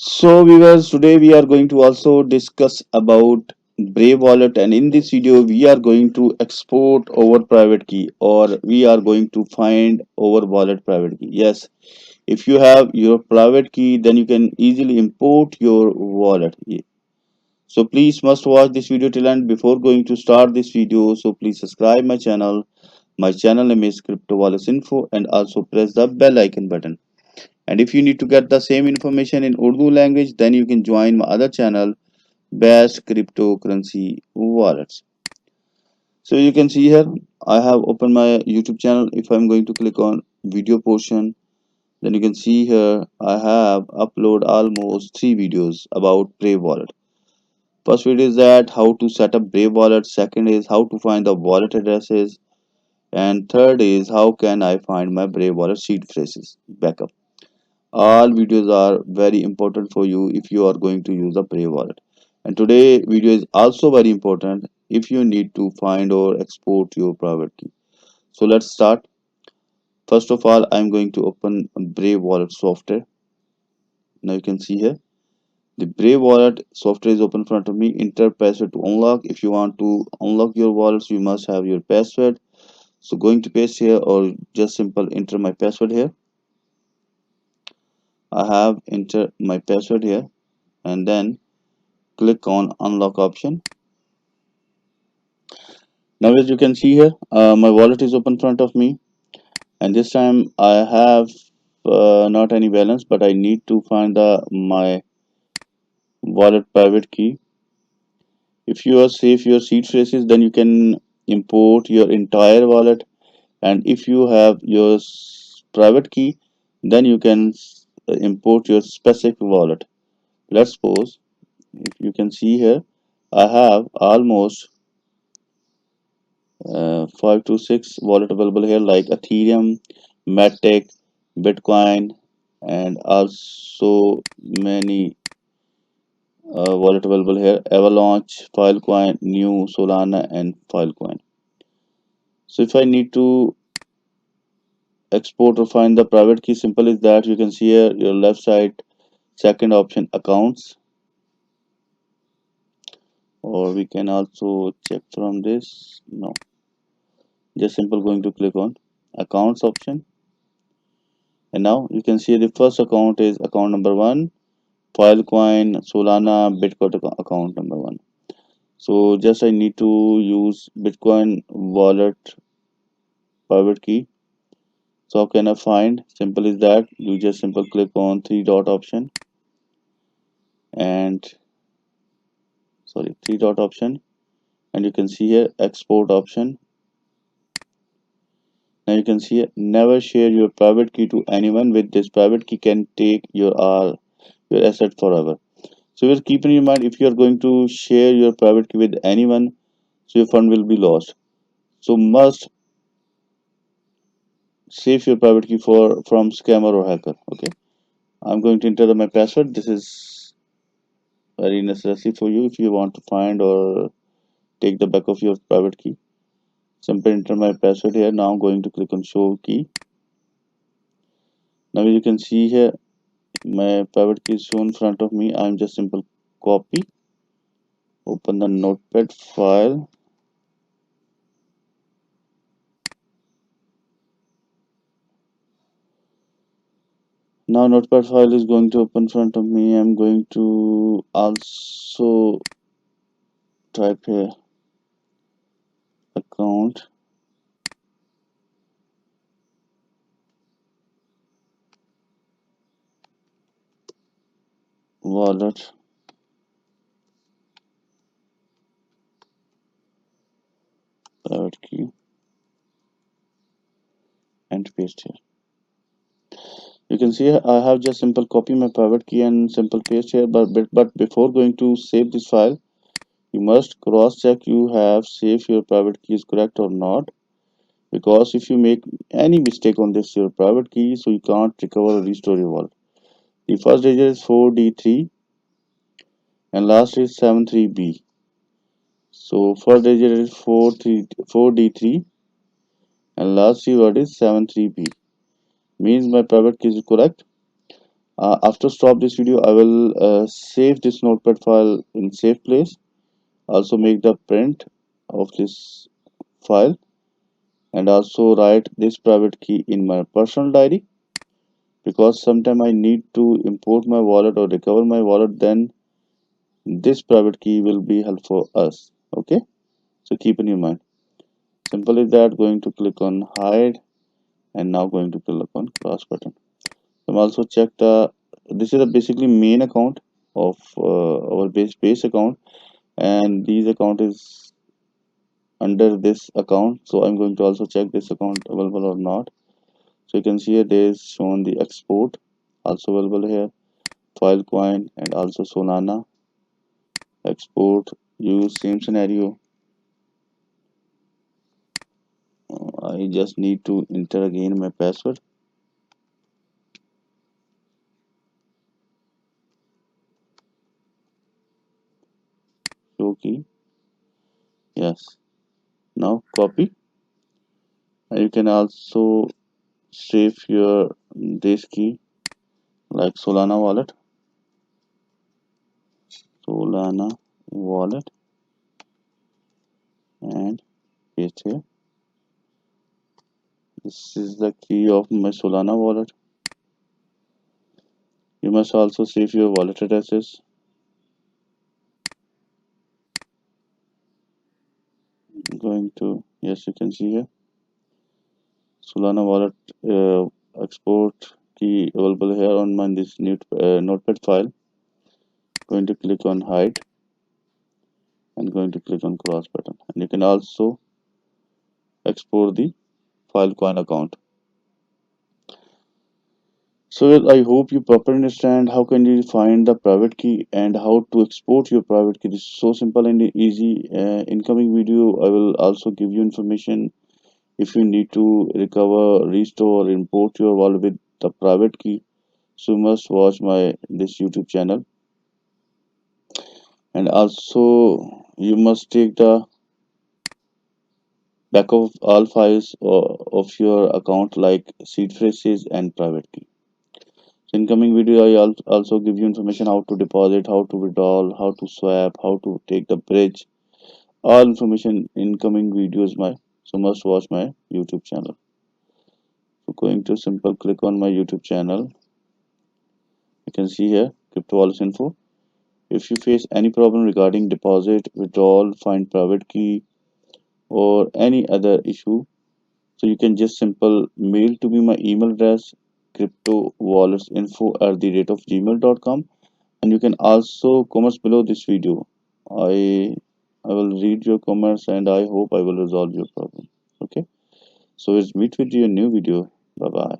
So viewers, today we are going to also discuss about Brave Wallet, and in this video we are going to export our private key, or we are going to find our wallet private key. Yes, if you have your private key, then you can easily import your wallet. So please must watch this video till end before going to start this video. So please subscribe my channel. My channel name is Crypto Wallets Info, and also press the bell icon button. And if you need to get the same information in Urdu language, then you can join my other channel, Best Cryptocurrency Wallets. So you can see here, I have opened my YouTube channel. If I'm going to click on video portion, then you can see here, I have uploaded almost 3 videos about Brave Wallet. First video is that how to set up Brave Wallet. Second is how to find the wallet addresses. And third is how can I find my Brave Wallet seed phrases backup. All videos are very important for you if you are going to use a Brave wallet. And today video is also very important if you need to find or export your private key. So let's start. First of all, I'm going to open Brave Wallet software. Now you can see here the Brave Wallet software is open in front of me. Enter password to unlock. If you want to unlock your wallets, you must have your password. So going to paste here or just simple enter my password here. I have entered my password here, and then click on unlock option. Now as you can see here, my wallet is open in front of me, and this time I have not any balance, but I need to find the my wallet private key. If you are safe your seed phrases, then you can import your entire wallet, and if you have your private key, then you can import your specific wallet. Let's suppose if you can see here, I have almost 5 to 6 wallet available here like Ethereum, Matic, Bitcoin, and also many wallet available here: Avalanche, Filecoin, New, Solana, and Filecoin. So if I need to export or find the private key, simple is that you can see here your left side second option accounts, or we can also check from this. No, just simple going to click on accounts option, and now you can see the first account is account number 1, Filecoin, Solana, Bitcoin account number 1. So just I need to use Bitcoin wallet private key. So how can I find? Simple is that you just simple click on 3 dot option, and sorry 3 dot option, and you can see here export option. Now you can see here, never share your private key to anyone. With this private key can take your all your asset forever. So just keep in your mind, if you are going to share your private key with anyone, so your fund will be lost. So must save your private key for from scammer or hacker. Okay, I'm going to enter my password. This is very necessary for you if you want to find or take the back of your private key. Simply enter my password here. Now I'm going to click on show key. Now you can see here my private key is shown in front of me. I'm just simple copy, open the notepad file. Now notepad file is going to open in front of me. I'm going to also type here account wallet private key and paste here. You can see I have just simple copy my private key and simple paste here, but before going to save this file, you must cross check you have saved your private key is correct or not, because if you make any mistake on this your private key, so you can't recover or restore your wallet. The first digit is 4D3 and last is 73B. So first digit is 4D3 and last word is 73B. Means my private key is correct. After stop this video, I will save this notepad file in safe place. Also make the print of this file, and also write this private key in my personal diary, because sometime I need to import my wallet or recover my wallet, then this private key will be helpful for us. Okay, so keep in your mind. Simple is that. Going to click on hide, and now going to click on cross button. I'm also check the, this is a basically main account of our base account, and these account is under this account. So I'm going to also check this account available or not. So you can see here there is shown the export also available here, Filecoin, and also Solana export. Use same scenario. I just need to enter again my password. Show key. Yes. Now copy, and you can also save your this key like Solana wallet, and paste here. This is the key of my Solana wallet. You must also save your wallet addresses. Going to, yes, you can see here Solana wallet export key available here on my this new notepad file. Going to click on hide, and going to click on cross button, and you can also export the Filecoin account. So well, I hope you properly understand how can you find the private key and how to export your private key. This is so simple and easy. Incoming video, I will also give you information if you need to recover, restore, or import your wallet with the private key. So you must watch my this YouTube channel, and also you must take the back of all files of your account like seed phrases and private key. So in coming video, I also give you information how to deposit, how to withdraw, how to swap, how to take the bridge. All information in coming videos. So must watch my YouTube channel. So going to simple click on my YouTube channel. You can see here Crypto Wallets Info. If you face any problem regarding deposit, withdrawal, find private key, or any other issue, so you can just simple mail to me my email address cryptowalletsinfo@gmail.com, and you can also comments below this video. I i will read your comments, and I hope I will resolve your problem. Okay, so let's meet with you in a new video. Bye bye.